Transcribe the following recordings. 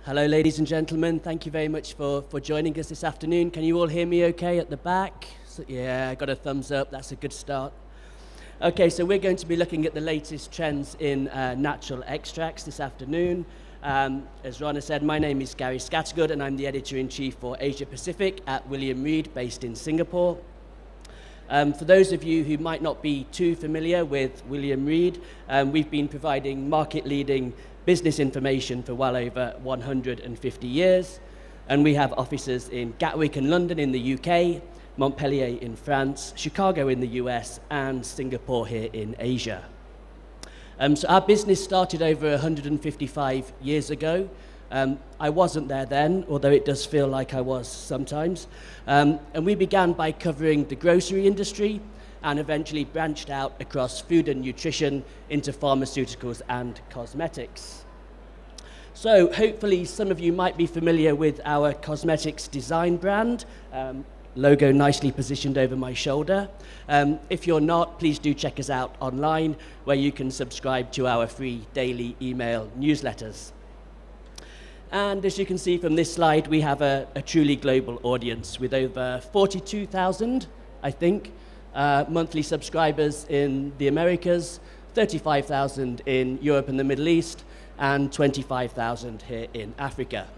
Hello, ladies and gentlemen. Thank you very much for joining us this afternoon. Can you all hear me okay at the back? So, yeah, I got a thumbs up. That's a good start. Okay, so we're going to be looking at the latest trends in natural extracts this afternoon. As Rana said, my name is Gary Scattergood, and I'm the Editor-in-Chief for Asia Pacific at William Reed, based in Singapore. For those of you who might not be too familiar with William Reed, we've been providing market-leading business information for well over 150 years. And we have offices in Gatwick and London in the UK, Montpellier in France, Chicago in the US, and Singapore here in Asia. So our business started over 155 years ago. I wasn't there then, although it does feel like I was sometimes. And we began by covering the grocery industry and eventually branched out across food and nutrition into pharmaceuticals and cosmetics. So hopefully some of you might be familiar with our cosmetics design brand, logo nicely positioned over my shoulder. If you're not, please do check us out online, where you can subscribe to our free daily email newsletters. And as you can see from this slide, we have a truly global audience with over 42,000, I think, monthly subscribers in the Americas, 35,000 in Europe and the Middle East, and 25,000 here in Africa.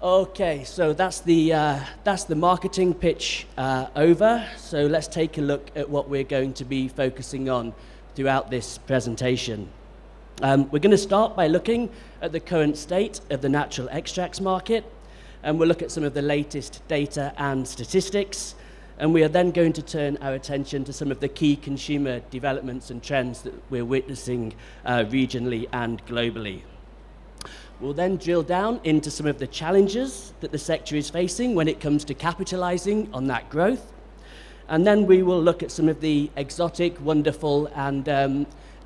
Okay, so that's the marketing pitch over. So let's take a look at what we're going to be focusing on throughout this presentation. We're going to start by looking at the current state of the natural extracts market, and we'll look at some of the latest data and statistics. And we are then going to turn our attention to some of the key consumer developments and trends that we're witnessing regionally and globally. We'll then drill down into some of the challenges that the sector is facing when it comes to capitalizing on that growth. And then we will look at some of the exotic, wonderful, and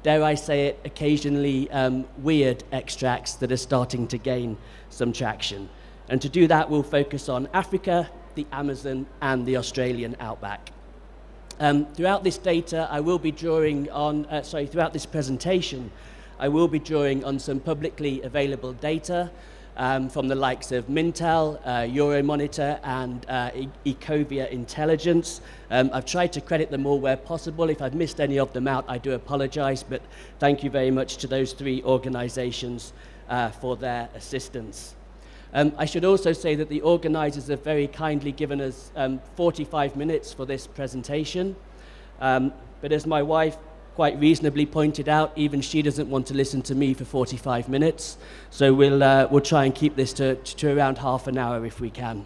dare I say it, occasionally weird extracts that are starting to gain some traction. And to do that, we'll focus on Africa, the Amazon, and the Australian outback. Throughout this data, I will be drawing on, throughout this presentation, I will be drawing on some publicly available data from the likes of Mintel, Euromonitor, and Ecovia Intelligence. I've tried to credit them all where possible. If I've missed any of them out, I do apologize, but thank you very much to those three organizations for their assistance. I should also say that the organizers have very kindly given us 45 minutes for this presentation. But as my wife quite reasonably pointed out, even she doesn't want to listen to me for 45 minutes. So we'll try and keep this to around half an hour if we can.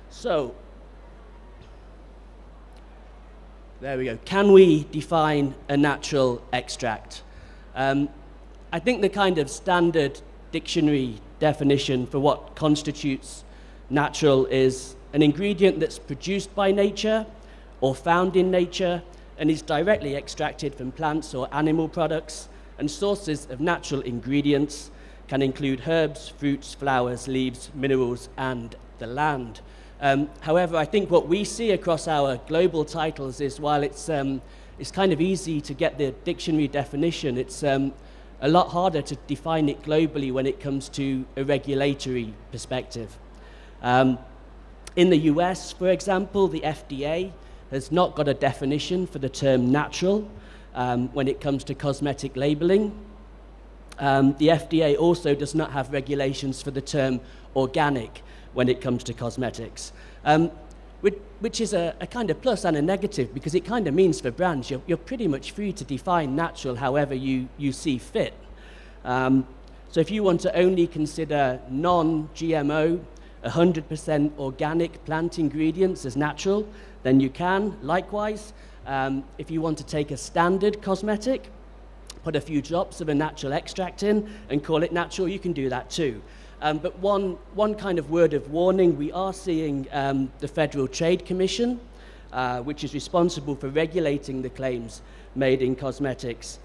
So, there we go. Can we define a natural extract? I think the kind of standard dictionary definition for what constitutes natural is an ingredient that's produced by nature or found in nature and is directly extracted from plants or animal products, and sources of natural ingredients can include herbs, fruits, flowers, leaves, minerals, and the land. However, I think what we see across our global titles is, while it's kind of easy to get the dictionary definition, it's a lot harder to define it globally when it comes to a regulatory perspective. In the US, for example, the FDA has not got a definition for the term natural when it comes to cosmetic labeling. The FDA also does not have regulations for the term organic when it comes to cosmetics, which is a kind of plus and a negative, because it kind of means for brands you're pretty much free to define natural however you see fit. So if you want to only consider non-GMO, 100% organic plant ingredients as natural, then you can. Likewise, if you want to take a standard cosmetic, put a few drops of a natural extract in and call it natural, you can do that too. But one kind of word of warning, we are seeing the Federal Trade Commission, which is responsible for regulating the claims made in cosmetics,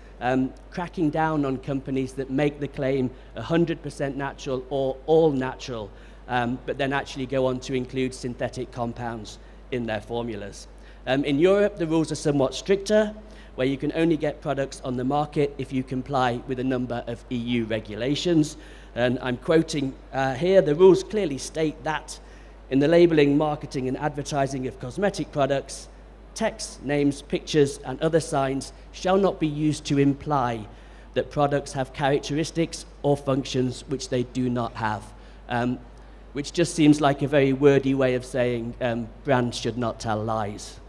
cracking down on companies that make the claim 100% natural or all natural, but then actually go on to include synthetic compounds in their formulas. In Europe, the rules are somewhat stricter, where you can only get products on the market if you comply with a number of EU regulations. And I'm quoting here, the rules clearly state that in the labeling, marketing, and advertising of cosmetic products, text, names, pictures, and other signs shall not be used to imply that products have characteristics or functions which they do not have, which just seems like a very wordy way of saying brands should not tell lies.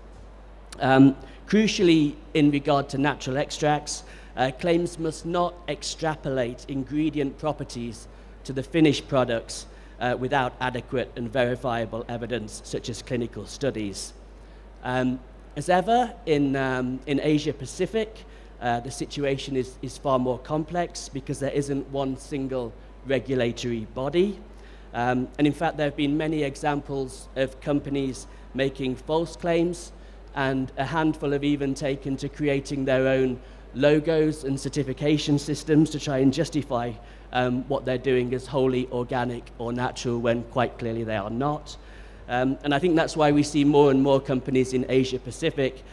Crucially, in regard to natural extracts, claims must not extrapolate ingredient properties to the finished products without adequate and verifiable evidence, such as clinical studies. As ever, in Asia Pacific, the situation is far more complex because there isn't one single regulatory body. And in fact, there have been many examples of companies making false claims, and a handful have even taken to creating their own logos and certification systems to try and justify what they're doing as wholly organic or natural when quite clearly they are not. And I think that's why we see more and more companies in Asia Pacific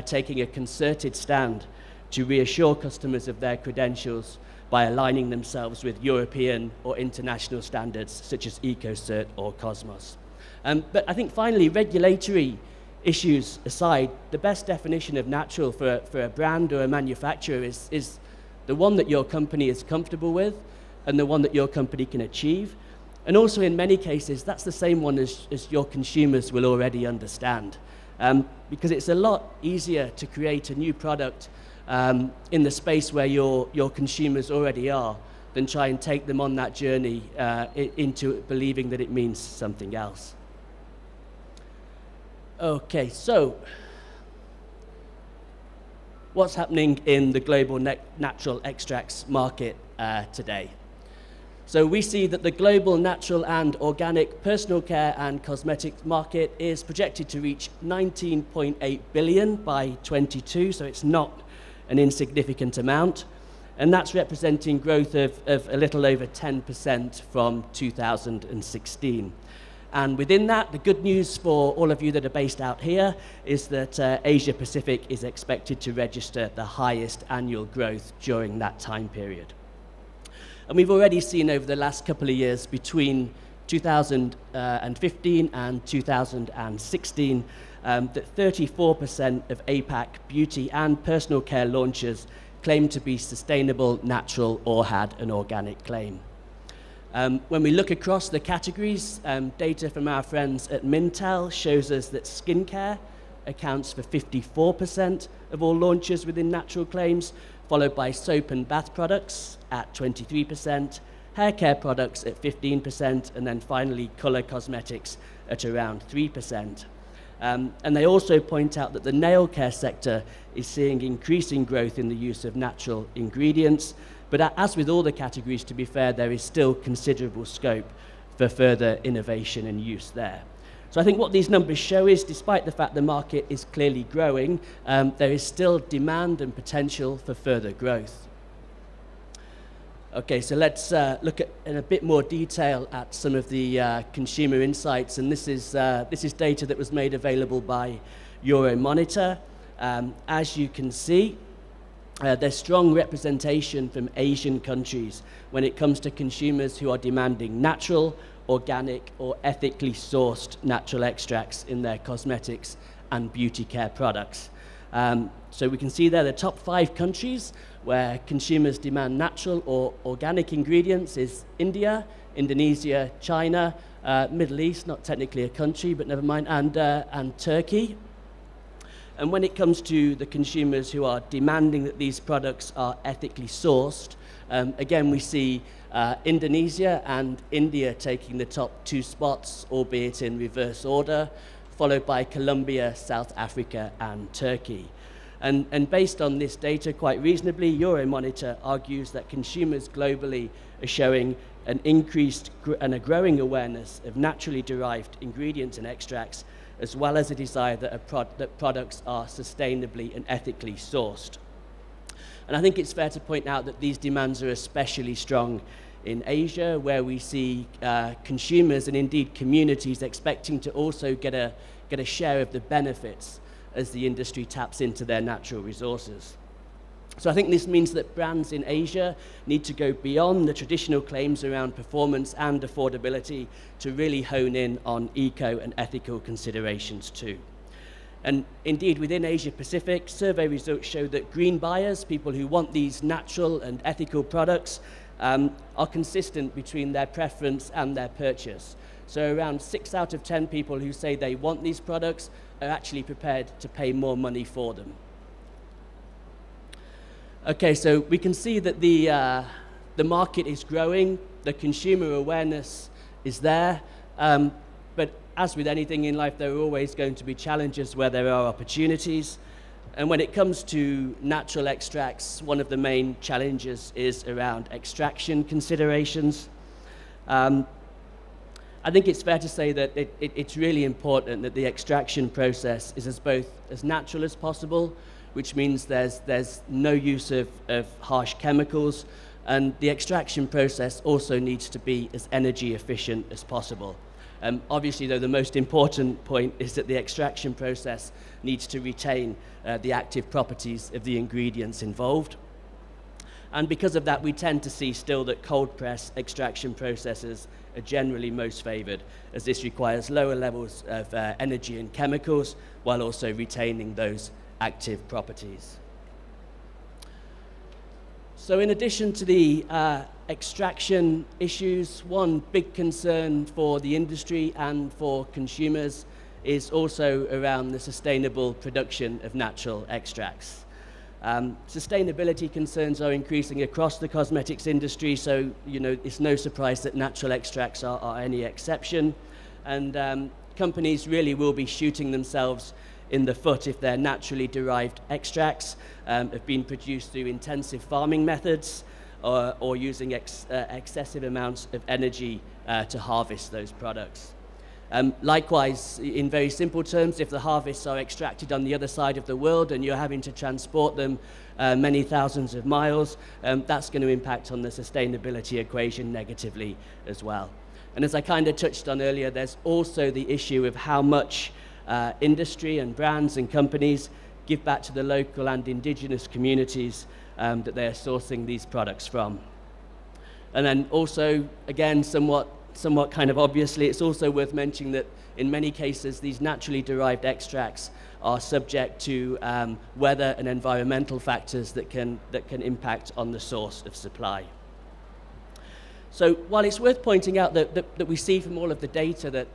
taking a concerted stand to reassure customers of their credentials by aligning themselves with European or international standards such as EcoCert or Cosmos. But I think finally, regulatory issues aside, the best definition of natural for a brand or a manufacturer is the one that your company is comfortable with and the one that your company can achieve. And also in many cases, that's the same one as your consumers will already understand. Because it's a lot easier to create a new product in the space where your consumers already are than try and take them on that journey into believing that it means something else. Okay, so what's happening in the global natural extracts market today? So we see that the global natural and organic personal care and cosmetics market is projected to reach 19.8 billion by 22, so it's not an insignificant amount. And that's representing growth of a little over 10% from 2016. And within that, the good news for all of you that are based out here is that Asia Pacific is expected to register the highest annual growth during that time period. And we've already seen over the last couple of years, between 2015 and 2016, that 34% of APAC beauty and personal care launches claimed to be sustainable, natural, or had an organic claim. When we look across the categories, data from our friends at Mintel shows us that skincare accounts for 54% of all launches within natural claims, followed by soap and bath products at 23%, hair care products at 15%, and then finally color cosmetics at around 3%. And they also point out that the nail care sector is seeing increasing growth in the use of natural ingredients. But as with all the categories, to be fair, there is still considerable scope for further innovation and use there. So I think what these numbers show is, despite the fact the market is clearly growing, there is still demand and potential for further growth. Okay, so let's look at, in a bit more detail at some of the consumer insights. And this is data that was made available by Euromonitor. As you can see, there's strong representation from Asian countries when it comes to consumers who are demanding natural, organic, or ethically sourced natural extracts in their cosmetics and beauty care products. So we can see there the top 5 countries where consumers demand natural or organic ingredients is India, Indonesia, China, Middle East, not technically a country, but never mind, and Turkey. And when it comes to the consumers who are demanding that these products are ethically sourced, again, we see Indonesia and India taking the top 2 spots, albeit in reverse order, followed by Colombia, South Africa, and Turkey. And based on this data, quite reasonably, Euromonitor argues that consumers globally are showing an increased and a growing awareness of naturally derived ingredients and extracts, as well as a desire that products are sustainably and ethically sourced. And I think it's fair to point out that these demands are especially strong in Asia, where we see consumers and indeed communities expecting to also get a share of the benefits as the industry taps into their natural resources. So I think this means that brands in Asia need to go beyond the traditional claims around performance and affordability to really hone in on eco and ethical considerations too. And indeed, within Asia Pacific, survey results show that green buyers, people who want these natural and ethical products, are consistent between their preference and their purchase. So around 6 out of 10 people who say they want these products are actually prepared to pay more money for them. Okay, so we can see that the market is growing, the consumer awareness is there, but as with anything in life, there are always going to be challenges where there are opportunities. And when it comes to natural extracts, one of the main challenges is around extraction considerations. I think it's fair to say that it's really important that the extraction process is both as natural as possible, which means there's no use of harsh chemicals, and the extraction process also needs to be as energy efficient as possible. Obviously, though, the most important point is that the extraction process needs to retain the active properties of the ingredients involved. And because of that, we tend to see still that cold press extraction processes are generally most favored, as this requires lower levels of energy and chemicals while also retaining those active properties. So in addition to the extraction issues, one big concern for the industry and for consumers is also around the sustainable production of natural extracts. Sustainability concerns are increasing across the cosmetics industry, so it's no surprise that natural extracts are any exception. And companies really will be shooting themselves in the foot if their naturally derived extracts have been produced through intensive farming methods or using excessive amounts of energy to harvest those products. Likewise, in very simple terms, if the harvests are extracted on the other side of the world and you're having to transport them many thousands of miles, that's going to impact on the sustainability equation negatively as well. And as I kind of touched on earlier, there's also the issue of how much industry and brands and companies give back to the local and indigenous communities that they're sourcing these products from. And then also, again, somewhat kind of obviously, it's also worth mentioning that in many cases, these naturally derived extracts are subject to weather and environmental factors that can impact on the source of supply. So while it's worth pointing out that we see from all of the data that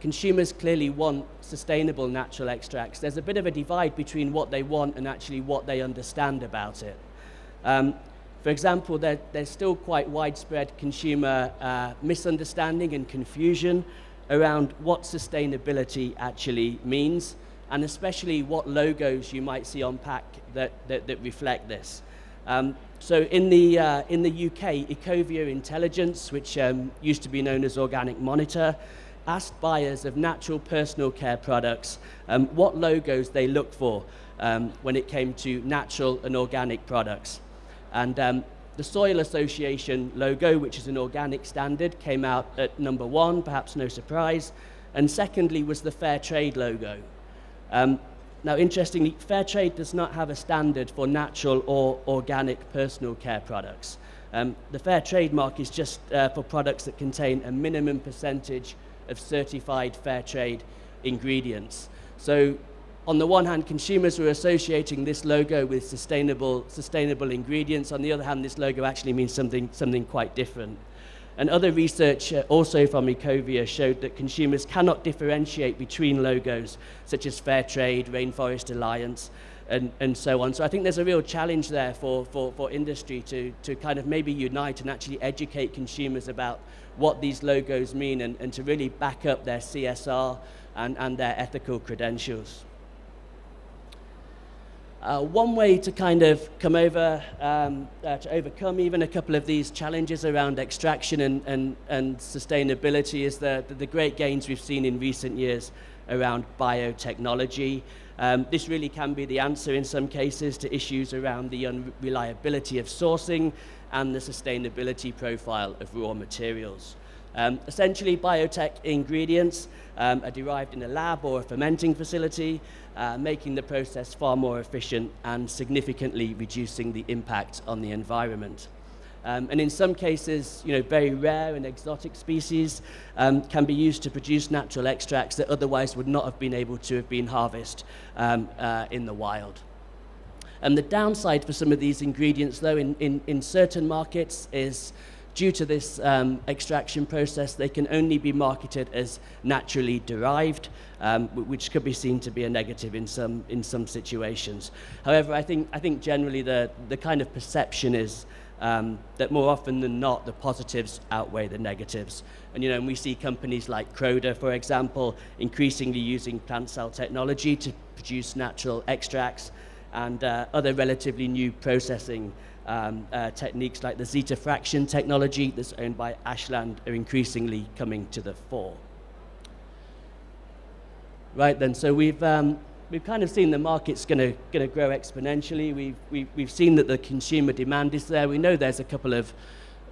consumers clearly want sustainable natural extracts, there's a bit of a divide between what they want and actually what they understand about it. For example, there's still quite widespread consumer misunderstanding and confusion around what sustainability actually means, and especially what logos you might see on pack that reflect this. So in the UK, Ecovia Intelligence, which used to be known as Organic Monitor, asked buyers of natural personal care products what logos they look for when it came to natural and organic products. And the Soil Association logo, which is an organic standard, came out at number 1, perhaps no surprise. And secondly was the Fair Trade logo. Now, interestingly, Fair Trade does not have a standard for natural or organic personal care products. The Fair Trade mark is just for products that contain a minimum percentage of certified Fair Trade ingredients. So on the one hand, consumers were associating this logo with sustainable ingredients. On the other hand, this logo actually means something quite different. And other research also from Ecovia showed that consumers cannot differentiate between logos such as Fair Trade, Rainforest Alliance, and so on. So I think there's a real challenge there for industry to kind of maybe unite and actually educate consumers about what these logos mean and to really back up their CSR and their ethical credentials. One way to kind of to overcome even a couple of these challenges around extraction and sustainability is the great gains we've seen in recent years around biotechnology. This really can be the answer in some cases to issues around the unreliability of sourcing and the sustainability profile of raw materials. Essentially, biotech ingredients are derived in a lab or a fermenting facility, making the process far more efficient and significantly reducing the impact on the environment. And in some cases, very rare and exotic species can be used to produce natural extracts that otherwise would not have been able to have been harvested in the wild. And the downside for some of these ingredients, though, in certain markets is due to this extraction process, they can only be marketed as naturally derived, which could be seen to be a negative in some situations. However, I think generally the kind of perception is that more often than not, the positives outweigh the negatives. And we see companies like Croda, for example, increasingly using plant cell technology to produce natural extracts, and other relatively new processing techniques like the zeta fraction technology that's owned by Ashland are increasingly coming to the fore. Right then, so we've kind of seen the market's going to grow exponentially. We've seen that the consumer demand is there. We know there's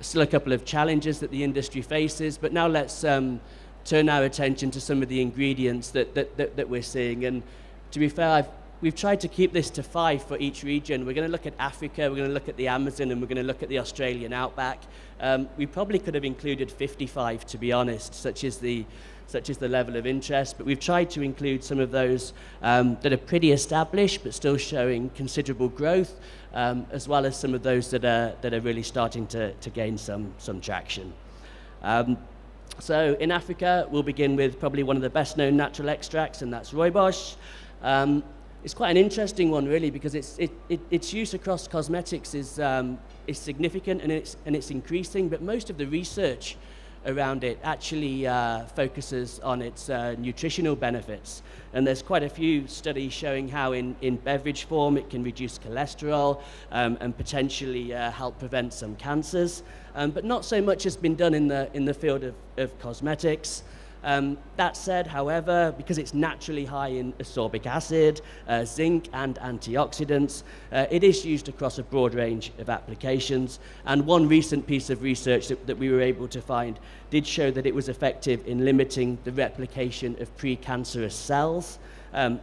still a couple of challenges that the industry faces, but now let's turn our attention to some of the ingredients that we're seeing. And to be fair, we've tried to keep this to 5 for each region. We're going to look at Africa, we're going to look at the Amazon, and we're going to look at the Australian outback. We probably could have included 55, to be honest, such is the level of interest. But we've tried to include some of those that are pretty established, but still showing considerable growth, as well as some of those that are really starting to gain some traction. So in Africa, we'll begin with probably one of the best-known natural extracts, and that's rooibos. It's quite an interesting one, really, because its use across cosmetics is significant and it's increasing. But most of the research around it actually focuses on its nutritional benefits. And there's quite a few studies showing how in beverage form it can reduce cholesterol and potentially help prevent some cancers. But not so much has been done in the field of cosmetics. That said, however, because it's naturally high in ascorbic acid, zinc, and antioxidants, it is used across a broad range of applications. And one recent piece of research that we were able to find did show that it was effective in limiting the replication of precancerous cells,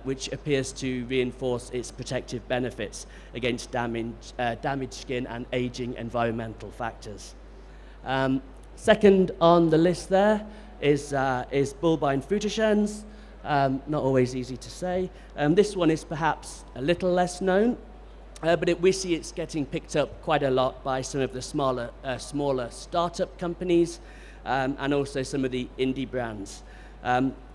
which appears to reinforce its protective benefits against damaged skin and aging environmental factors. Second on the list there is bulbine fructigens, not always easy to say. This one is perhaps a little less known, but we see it's getting picked up quite a lot by some of the smaller startup companies and also some of the indie brands.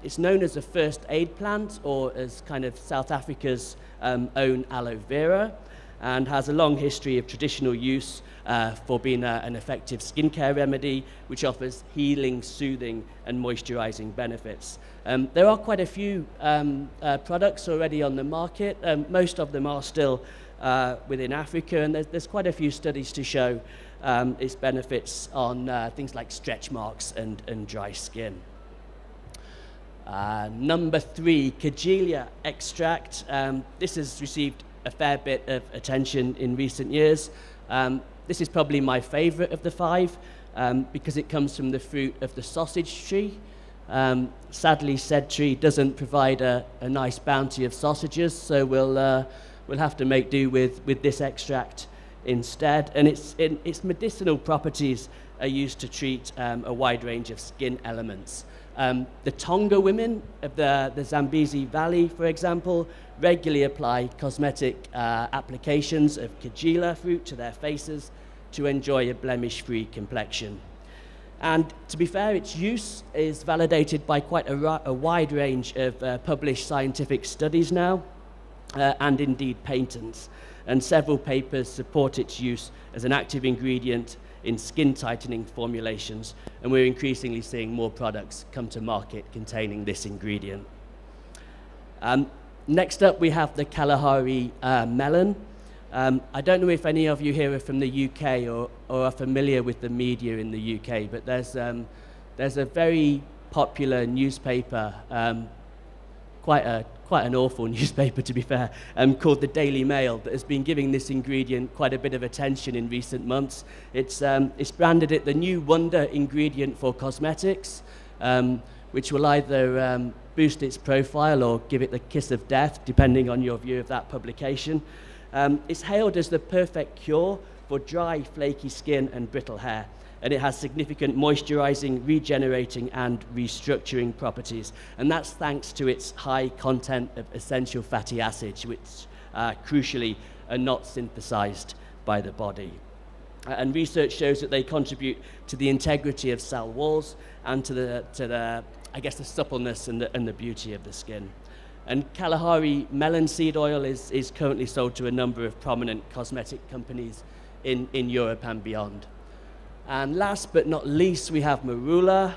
It's known as a first aid plant, or as kind of South Africa's own aloe vera, and has a long history of traditional use for being an effective skincare remedy, which offers healing, soothing, and moisturizing benefits. There are quite a few products already on the market. Most of them are still within Africa, and there's quite a few studies to show its benefits on things like stretch marks and dry skin. Number 3, Kagelia extract. This has received a fair bit of attention in recent years. This is probably my favorite of the 5 because it comes from the fruit of the sausage tree. Sadly, said tree doesn't provide a nice bounty of sausages, so we'll have to make do with this extract instead. And its medicinal properties are used to treat a wide range of skin elements. The Tonga women of the Zambezi Valley, for example, regularly apply cosmetic applications of Kagelia fruit to their faces to enjoy a blemish-free complexion. And to be fair, its use is validated by quite a wide range of published scientific studies now, and indeed patents. And several papers support its use as an active ingredient in skin tightening formulations, and we're increasingly seeing more products come to market containing this ingredient. Next up, we have the Kalahari melon. I don't know if any of you here are from the UK or are familiar with the media in the UK, but there's a very popular newspaper, quite quite an awful newspaper, to be fair, called the Daily Mail, that has been giving this ingredient quite a bit of attention in recent months. It's branded it the new wonder ingredient for cosmetics, which will either boost its profile or give it the kiss of death, depending on your view of that publication. It's hailed as the perfect cure for dry, flaky skin and brittle hair, and it has significant moisturizing, regenerating, and restructuring properties. And that's thanks to its high content of essential fatty acids, which, crucially, are not synthesized by the body. And research shows that they contribute to the integrity of cell walls and to the I guess, the suppleness and the beauty of the skin. And Kalahari melon seed oil is currently sold to a number of prominent cosmetic companies in Europe and beyond. And last but not least, we have marula,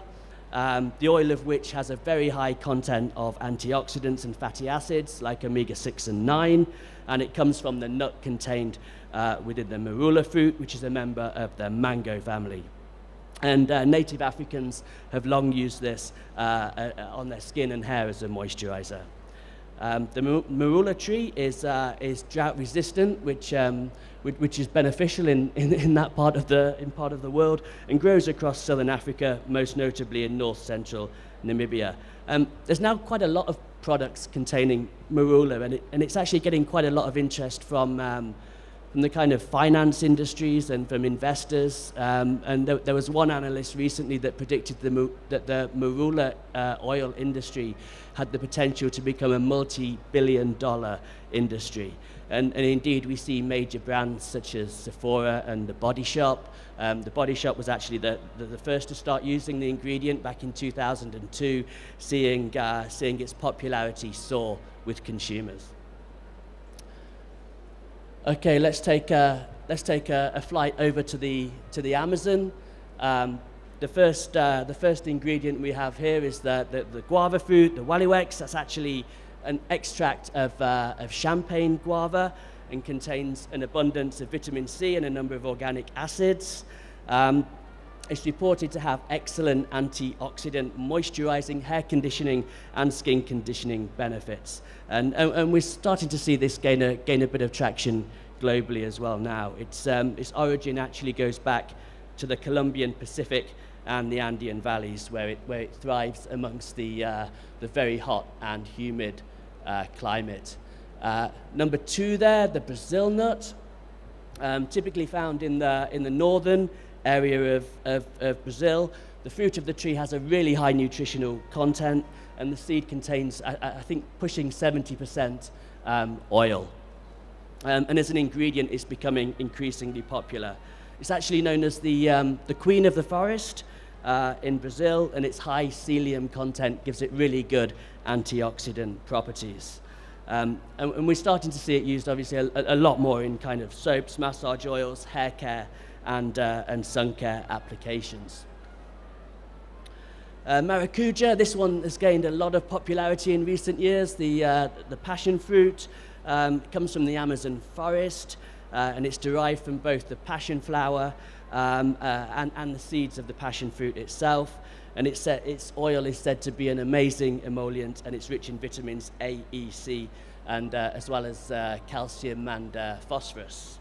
the oil of which has a very high content of antioxidants and fatty acids like omega-6 and 9, and it comes from the nut contained within the marula fruit, which is a member of the mango family. And native Africans have long used this on their skin and hair as a moisturizer. The marula tree is drought resistant, which is beneficial in that part of the world, and grows across southern Africa, most notably in north central Namibia. There's now quite a lot of products containing marula, and it's actually getting quite a lot of interest from the kind of finance industries and from investors. And there was one analyst recently that predicted that the marula oil industry had the potential to become a multi-billion-dollar industry. And indeed, we see major brands such as Sephora and The Body Shop. The Body Shop was actually the first to start using the ingredient back in 2002, seeing its popularity soar with consumers. Okay, let's take a flight over to the Amazon. The first ingredient we have here is the guava fruit, the Wallywex. That's actually an extract of champagne guava and contains an abundance of vitamin C and a number of organic acids. It's reported to have excellent antioxidant, moisturizing, hair conditioning, and skin conditioning benefits. And we're starting to see this gain a bit of traction globally as well now. Its origin actually goes back to the Colombian Pacific and the Andean valleys, where it thrives amongst the very hot and humid climate. Number 2 there, the Brazil nut, typically found in the northern area of Brazil. The fruit of the tree has a really high nutritional content, and the seed contains, I think, pushing 70% oil. And as an ingredient, it's becoming increasingly popular. It's actually known as the queen of the forest in Brazil, and its high psyllium content gives it really good antioxidant properties. And we're starting to see it used, obviously, a lot more in kind of soaps, massage oils, hair care, and sun care applications. Maracuja, this one has gained a lot of popularity in recent years. The passion fruit comes from the Amazon forest, and it's derived from both the passion flower and the seeds of the passion fruit itself. And its oil is said to be an amazing emollient, and it's rich in vitamins A, E, C, and as well as calcium and phosphorus.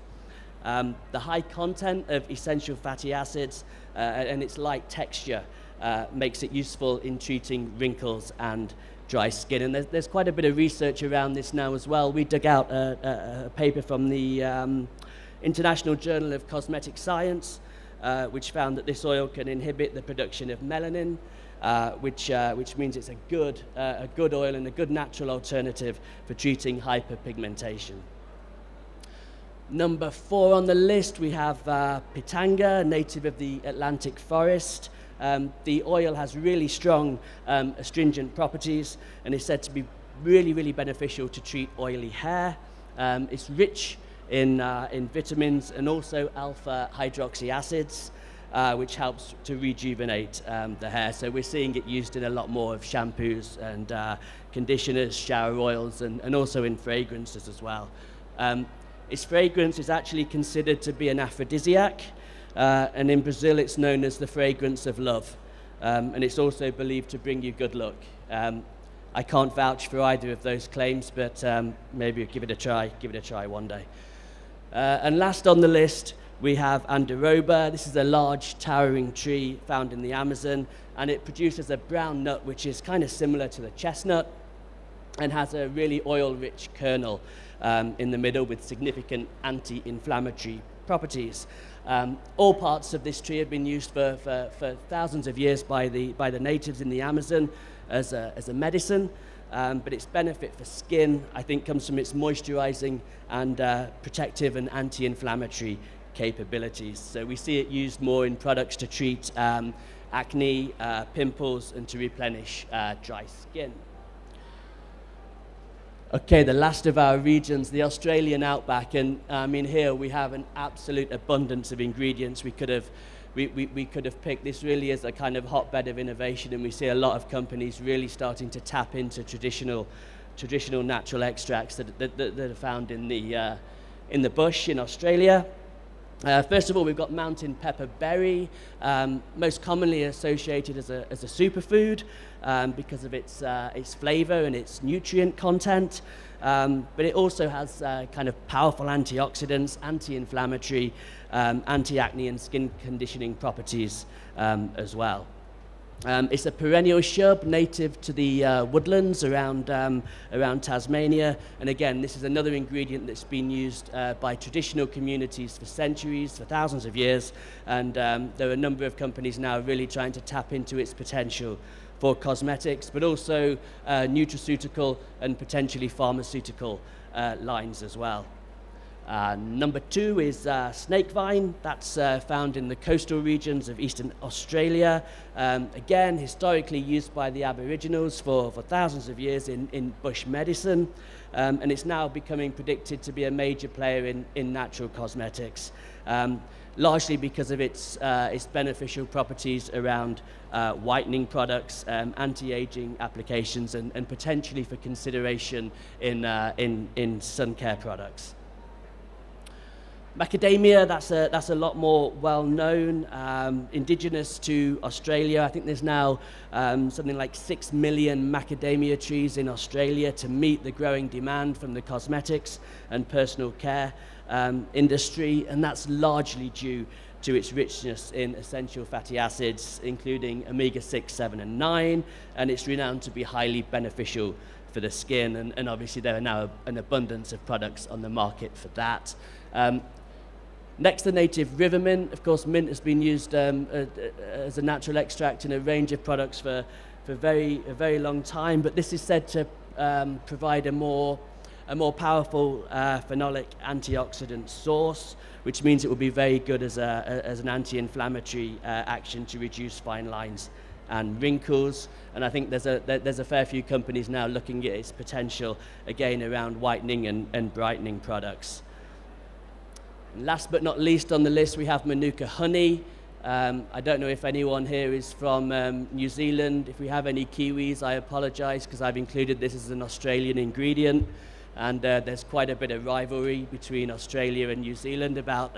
The high content of essential fatty acids and its light texture makes it useful in treating wrinkles and dry skin. And there's quite a bit of research around this now as well. We dug out a paper from the International Journal of Cosmetic Science, which found that this oil can inhibit the production of melanin, which means it's a good oil and a good natural alternative for treating hyperpigmentation. Number 4 on the list, we have pitanga, native of the Atlantic forest. The oil has really strong astringent properties and is said to be really, really beneficial to treat oily hair. It's rich in vitamins and also alpha hydroxy acids, which helps to rejuvenate the hair. So we're seeing it used in a lot more of shampoos and conditioners, shower oils, and also in fragrances as well. Its fragrance is actually considered to be an aphrodisiac, and in Brazil it's known as the fragrance of love, and it's also believed to bring you good luck. I can't vouch for either of those claims, but maybe give it a try one day. And last on the list, we have Andiroba. This is a large towering tree found in the Amazon, and it produces a brown nut which is kind of similar to the chestnut and has a really oil-rich kernel in the middle with significant anti-inflammatory properties. All parts of this tree have been used for thousands of years by the natives in the Amazon as a medicine, but its benefit for skin, I think, comes from its moisturizing and protective and anti-inflammatory capabilities. So we see it used more in products to treat acne, pimples, and to replenish dry skin. Okay, the last of our regions, the Australian outback, and I mean here we have an absolute abundance of ingredients we could have picked. This really is a kind of hotbed of innovation, and we see a lot of companies really starting to tap into traditional natural extracts that are found in the bush in Australia. First of all, we've got mountain pepper berry, most commonly associated as a superfood because of its flavor and its nutrient content. But it also has kind of powerful antioxidants, anti-inflammatory, anti-acne and skin conditioning properties as well. It's a perennial shrub native to the woodlands around Tasmania, and again, this is another ingredient that's been used by traditional communities for centuries, for thousands of years, and there are a number of companies now really trying to tap into its potential for cosmetics, but also nutraceutical and potentially pharmaceutical lines as well. Number 2 is snakevine. That's found in the coastal regions of eastern Australia. Again, historically used by the Aboriginals for thousands of years in bush medicine, and it's now becoming predicted to be a major player in natural cosmetics, largely because of its beneficial properties around whitening products, anti-aging applications, and potentially for consideration in sun care products. Macadamia, that's a lot more well known, indigenous to Australia. I think there's now something like 6 million macadamia trees in Australia to meet the growing demand from the cosmetics and personal care industry, and that's largely due to its richness in essential fatty acids, including omega-6, 7, and 9, and it's renowned to be highly beneficial for the skin, and obviously there are now an abundance of products on the market for that. Next, the native river mint. Of course, mint has been used as a natural extract in a range of products for a very long time, but this is said to provide a more powerful phenolic antioxidant source, which means it will be very good as an anti-inflammatory action to reduce fine lines and wrinkles. And I think there's a fair few companies now looking at its potential again around whitening and brightening products. And last but not least on the list, we have Manuka honey. I don't know if anyone here is from New Zealand. If we have any Kiwis, I apologize because I've included this as an Australian ingredient. And there's quite a bit of rivalry between Australia and New Zealand about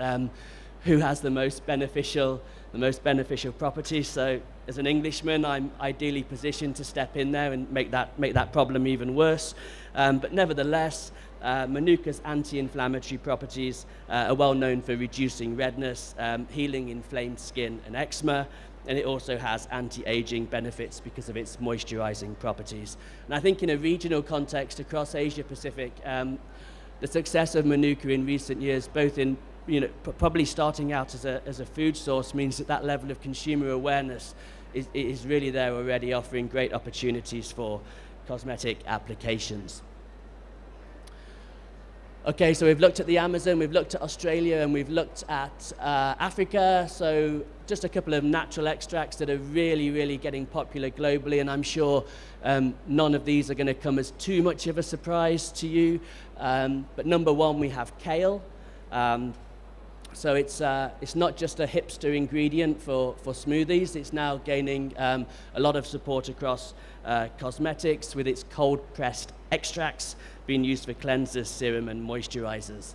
who has the most beneficial properties. So as an Englishman, I'm ideally positioned to step in there and make that problem even worse. But nevertheless, Manuka's anti-inflammatory properties are well known for reducing redness, healing inflamed skin and eczema, and it also has anti-aging benefits because of its moisturizing properties. And I think in a regional context across Asia Pacific, the success of Manuka in recent years, both in probably starting out as a food source, means that level of consumer awareness is really there already, offering great opportunities for cosmetic applications. Okay, so we've looked at the Amazon, we've looked at Australia, and we've looked at Africa. So just a couple of natural extracts that are really getting popular globally, and I'm sure none of these are going to come as too much of a surprise to you. But number 1, we have kale. So it's not just a hipster ingredient for smoothies. It's now gaining a lot of support across cosmetics with its cold-pressed extracts being used for cleansers, serum, and moisturizers.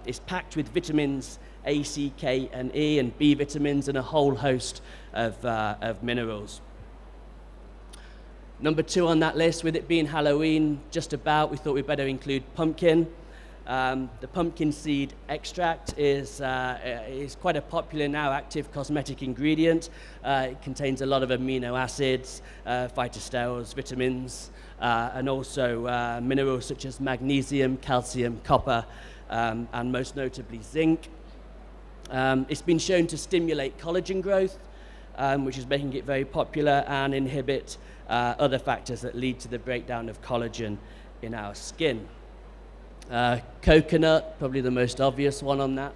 It's packed with vitamins A, C, K, and E, and B vitamins, and a whole host of minerals. Number 2 on that list, with it being Halloween just about, we thought we'd better include pumpkin. The pumpkin seed extract is quite a popular now active cosmetic ingredient. It contains a lot of amino acids, phytosterols, vitamins, and also minerals such as magnesium, calcium, copper, and most notably zinc. It's been shown to stimulate collagen growth, which is making it very popular, and inhibit other factors that lead to the breakdown of collagen in our skin. Coconut, probably the most obvious one on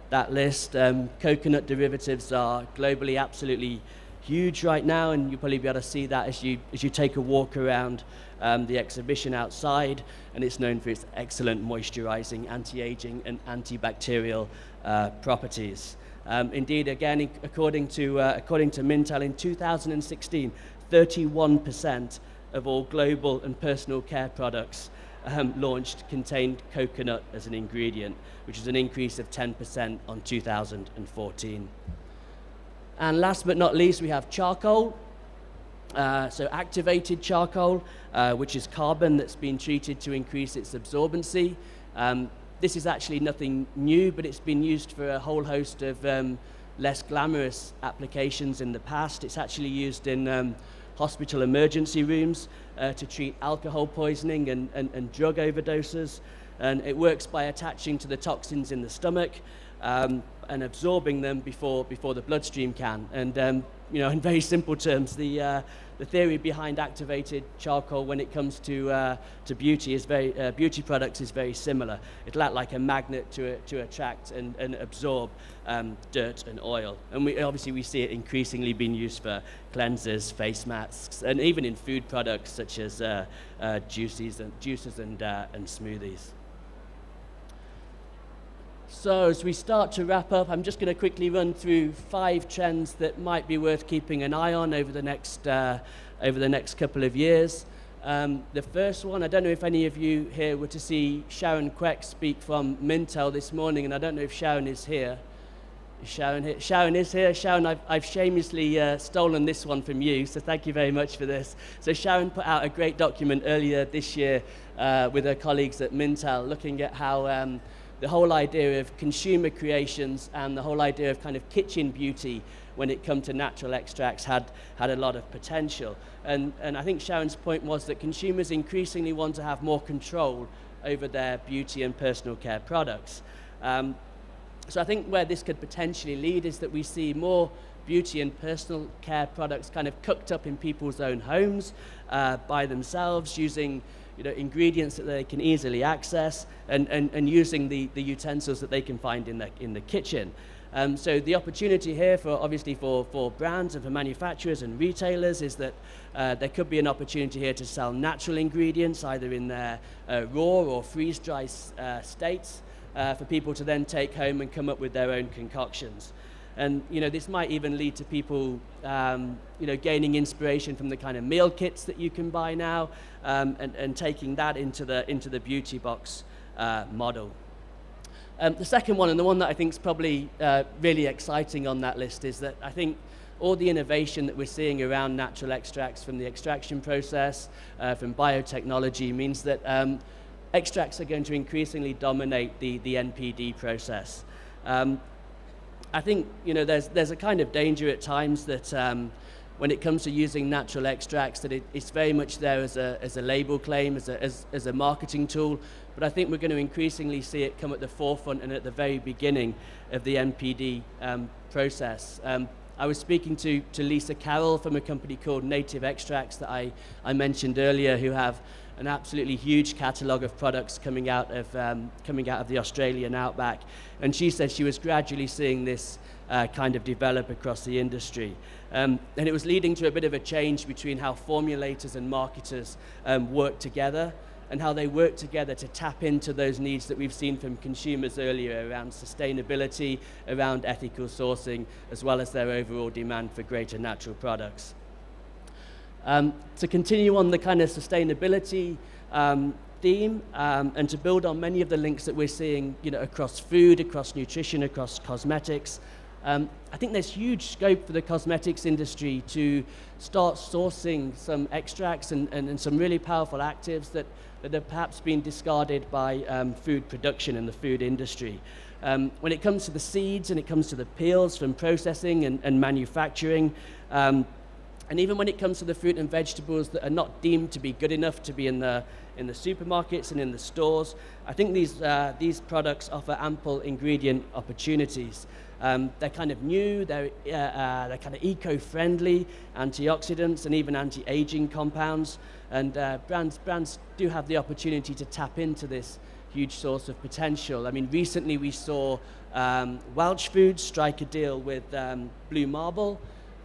that list. Coconut derivatives are globally absolutely huge right now, and you'll probably be able to see that as you take a walk around the exhibition outside, and it's known for its excellent moisturizing, anti-aging, and antibacterial properties. Indeed, again, according to Mintel, in 2016, 31% of all global and personal care products launched contained coconut as an ingredient, which is an increase of 10% on 2014. And last but not least, we have charcoal. So activated charcoal, which is carbon that's been treated to increase its absorbency. This is actually nothing new, but it's been used for a whole host of less glamorous applications in the past. It's actually used in hospital emergency rooms to treat alcohol poisoning and drug overdoses. And it works by attaching to the toxins in the stomach and absorbing them before the bloodstream can. And you know, in very simple terms, the theory behind activated charcoal when it comes to beauty is beauty products is very similar. It'll act like a magnet to attract and absorb dirt and oil. And obviously we see it increasingly being used for cleansers, face masks, and even in food products such as juices and smoothies. So as we start to wrap up, I'm just going to quickly run through 5 trends that might be worth keeping an eye on over the next couple of years. The first one, I don't know if any of you here were to see Sharon Queck speak from Mintel this morning, and I don't know if Sharon is here. Is Sharon here? Sharon is here. Sharon, I've shamelessly stolen this one from you, so thank you very much for this. So Sharon put out a great document earlier this year with her colleagues at Mintel, looking at how the whole idea of consumer creations and the whole idea of kind of kitchen beauty when it comes to natural extracts had a lot of potential. And I think Sharon's point was that consumers increasingly want to have more control over their beauty and personal care products. So I think where this could potentially lead is that we see more beauty and personal care products kind of cooked up in people's own homes by themselves, using ingredients that they can easily access, and using the utensils that they can find in the kitchen. So the opportunity here obviously for brands and for manufacturers and retailers is that there could be an opportunity here to sell natural ingredients either in their raw or freeze-dry states for people to then take home and come up with their own concoctions. And this might even lead to people gaining inspiration from the kind of meal kits that you can buy now, and taking that into the beauty box model. The second one, and the one that I think is probably really exciting on that list, is that I think all the innovation that we're seeing around natural extracts from the extraction process, from biotechnology, means that extracts are going to increasingly dominate the NPD process. I think there's a kind of danger at times that when it comes to using natural extracts, that it's very much there as a label claim, as a marketing tool. But I think we're going to increasingly see it come at the forefront and at the very beginning of the NPD process. I was speaking to Lisa Carroll from a company called Native Extracts that I mentioned earlier, who have an absolutely huge catalogue of products coming out of the Australian outback. And she said she was gradually seeing this kind of develop across the industry. And it was leading to a bit of a change between how formulators and marketers work together, and how they work together to tap into those needs that we've seen from consumers earlier around sustainability, around ethical sourcing, as well as their overall demand for greater natural products. To continue on the kind of sustainability theme, and to build on many of the links that we're seeing across food, across nutrition, across cosmetics, I think there's huge scope for the cosmetics industry to start sourcing some extracts and some really powerful actives that have perhaps been discarded by food production in the food industry. When it comes to the seeds and it comes to the peels from processing and manufacturing, and even when it comes to the fruit and vegetables that are not deemed to be good enough to be in the supermarkets and in the stores, I think these products offer ample ingredient opportunities. They're kind of new, they're kind of eco-friendly, antioxidants and even anti-aging compounds, and brands do have the opportunity to tap into this huge source of potential. I mean, recently we saw Welch Foods strike a deal with Blue Marble,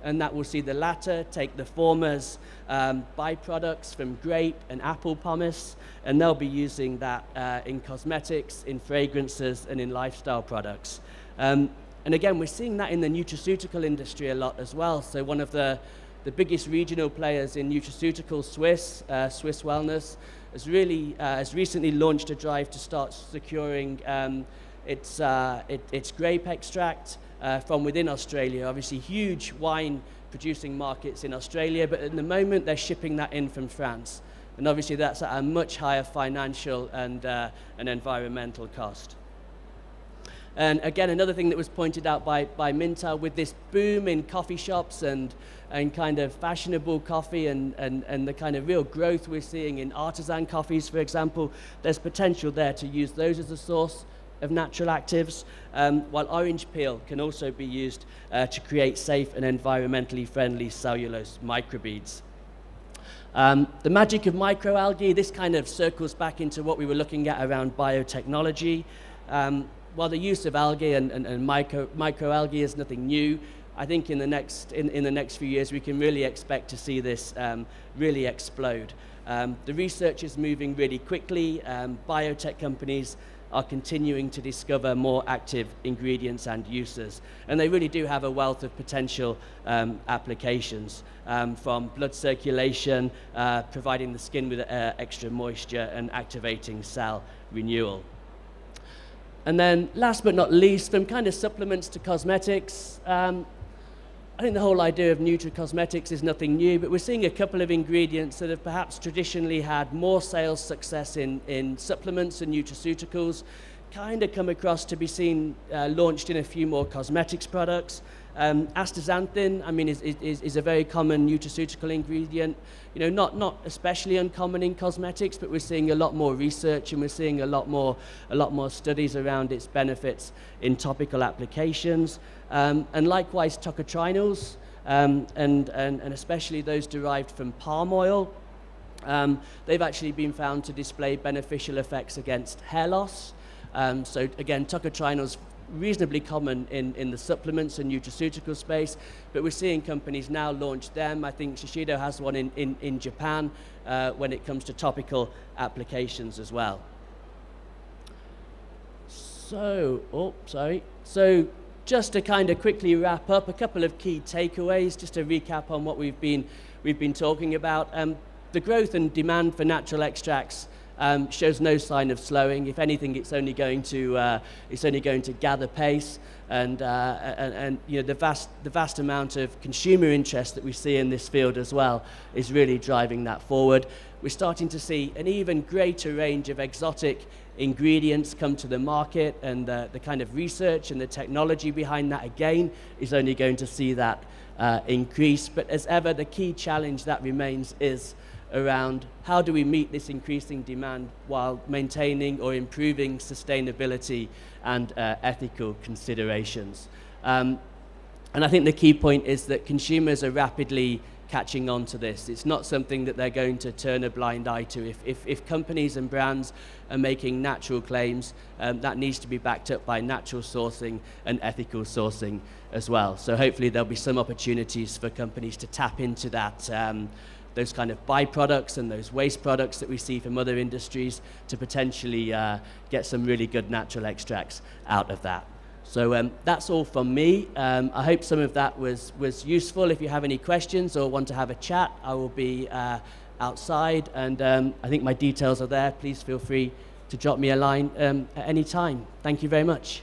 and that will see the latter take the former's byproducts from grape and apple pomace, and they'll be using that in cosmetics, in fragrances, and in lifestyle products. And again, we're seeing that in the nutraceutical industry a lot as well. So one of the biggest regional players in nutraceuticals, Swiss Wellness, has recently launched a drive to start securing its grape extract from within Australia. Obviously, huge wine producing markets in Australia, but at the moment they're shipping that in from France. And obviously that's at a much higher financial and environmental cost. And again, another thing that was pointed out by Minta, with this boom in coffee shops and kind of fashionable coffee and the kind of real growth we're seeing in artisan coffees, for example, there's potential there to use those as a source of natural actives, while orange peel can also be used to create safe and environmentally friendly cellulose microbeads. The magic of microalgae, this kind of circles back into what we were looking at around biotechnology. While the use of algae and microalgae is nothing new, I think in the next few years we can really expect to see this really explode. The research is moving really quickly. Biotech companies are continuing to discover more active ingredients and uses, and they really do have a wealth of potential applications, from blood circulation, providing the skin with extra moisture, and activating cell renewal. And then last but not least, from kind of supplements to cosmetics, I think the whole idea of nutracosmetics is nothing new, but we're seeing a couple of ingredients that have perhaps traditionally had more sales success in supplements and nutraceuticals kind of come across to be seen launched in a few more cosmetics products. Astaxanthin, I mean, is a very common nutraceutical ingredient. You know, not especially uncommon in cosmetics, but we're seeing a lot more research and we're seeing a lot more studies around its benefits in topical applications. And likewise, tocotrienols, and especially those derived from palm oil. They've actually been found to display beneficial effects against hair loss. So again, tocotrienols reasonably common in the supplements and nutraceutical space, but we're seeing companies now launch them. I think Shiseido has one in Japan when it comes to topical applications as well. So, So just to kind of quickly wrap up, a couple of key takeaways, just to recap on what we've been talking about. The growth and demand for natural extracts shows no sign of slowing. If anything, it's only going to gather pace, and you know, the vast amount of consumer interest that we see in this field as well is really driving that forward. We're starting to see an even greater range of exotic ingredients come to the market, and the kind of research and the technology behind that again is only going to see that increase. But as ever, the key challenge that remains is around how do we meet this increasing demand while maintaining or improving sustainability and ethical considerations. And I think the key point is that consumers are rapidly catching on to this. It's not something that they're going to turn a blind eye to. If companies and brands are making natural claims, that needs to be backed up by natural sourcing and ethical sourcing as well. So hopefully there'll be some opportunities for companies to tap into that, those kind of byproducts and those waste products that we see from other industries to potentially get some really good natural extracts out of that. So that's all from me. I hope some of that was useful. If you have any questions or want to have a chat, I will be outside, and I think my details are there. Please feel free to drop me a line at any time. Thank you very much.